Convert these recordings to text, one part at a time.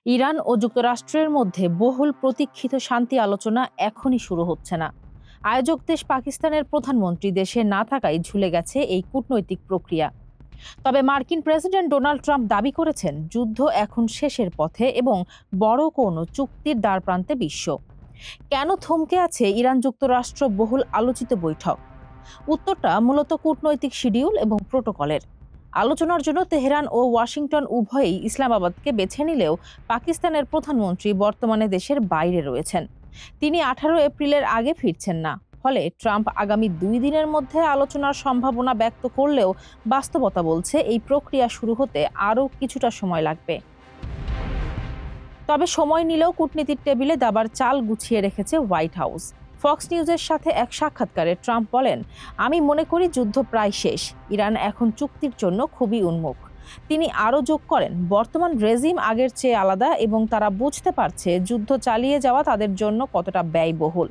Iran ও যুক্তরাষ্ট্রের মধ্যে বহুল প্রতীক্ষিত শান্তি আলোচনা এখনই শুরু হচ্ছে না। আয়োজক দেশ পাকিস্তানের প্রধানমন্ত্রী দেশে না থাকায় ঝুলে গেছে এই কূটনৈতিক প্রক্রিয়া। তবে মার্কিন প্রেসিডেন্ট ডোনাল্ড ট্রাম্প দাবি করেছেন যুদ্ধ এখন শেষের পথে এবং বড় কোনো চুক্তির দ্বারপ্রান্তে বিশ্ব। কেন থমকে আছে ইরান যুক্তরাষ্ট্র বহুল আলোচিত বৈঠক? উত্তরটা মূলত কূটনৈতিক শিডিউল এবং প্রোটোকলের। আলোচনার জন্য তেহরান ও ওয়াশিংটন উভয়ই ইসলামাবাদকে বেছে নিলেও পাকিস্তানের প্রধানমন্ত্রী বর্তমানে দেশের বাইরে রয়েছেন। তিনি 18 এপ্রিলের আগে ফিরছেন না। ফলে ট্রাম্প আগামী 2 দিনের মধ্যে আলোচনার সম্ভাবনা ব্যক্ত করলেও বাস্তবতা বলছে এই প্রক্রিয়া শুরু হতে আরও কিছুটা সময় লাগবে। তবে সময় নিলেও কূটনীতির টেবিলে দাবার চাল গুছিয়ে রেখেছে হোয়াইট হাউস। ফক্স নিউজের সাথে এক সাক্ষাৎকারে ট্রাম্প বলেন, আমি মনে করি যুদ্ধ প্রায় শেষ, ইরান এখন চুক্তির জন্য খুবই উন্মুখ। তিনি আরও যোগ করেন, বর্তমান রেজিম আগের চেয়ে আলাদা এবং তারা বুঝতে পারছে যুদ্ধ চালিয়ে যাওয়া তাদের জন্য কতটা ব্যয়বহুল।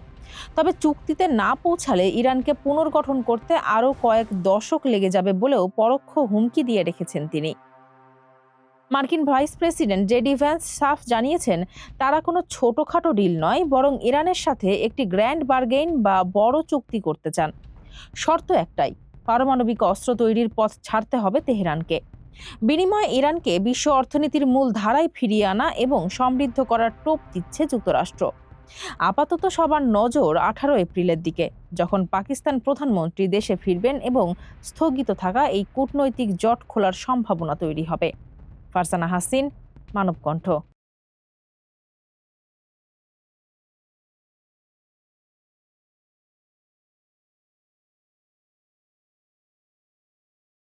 তবে চুক্তিতে না পৌঁছালে ইরানকে পুনর্গঠন করতে আরও কয়েক দশক লেগে যাবে বলেও পরোক্ষ হুমকি দিয়ে রেখেছেন তিনি। মার্কিন ভাইস প্রেসিডেন্ট জেডি ভ্যান্স সাফ জানিয়েছেন, তারা কোনো ছোটখাটো ডিল নয়, বরং ইরানের সাথে একটি গ্র্যান্ড বার্গেইন বা বড় চুক্তি করতে চান। শর্ত একটাই, পারমাণবিক অস্ত্র তৈরির পথ ছাড়তে হবে তেহরানকে। বিনিময়ে ইরানকে বিশ্ব অর্থনীতির মূল ধারায় ফিরিয়ে আনা এবং সমৃদ্ধ করার টোপ দিচ্ছে যুক্তরাষ্ট্র। আপাতত সবার নজর 18 এপ্রিলের দিকে, যখন পাকিস্তান প্রধানমন্ত্রী দেশে ফিরবেন এবং স্থগিত থাকা এই কূটনৈতিক জট খোলার সম্ভাবনা তৈরি হবে। ফারজানা হাসিন, মানবকণ্ঠ।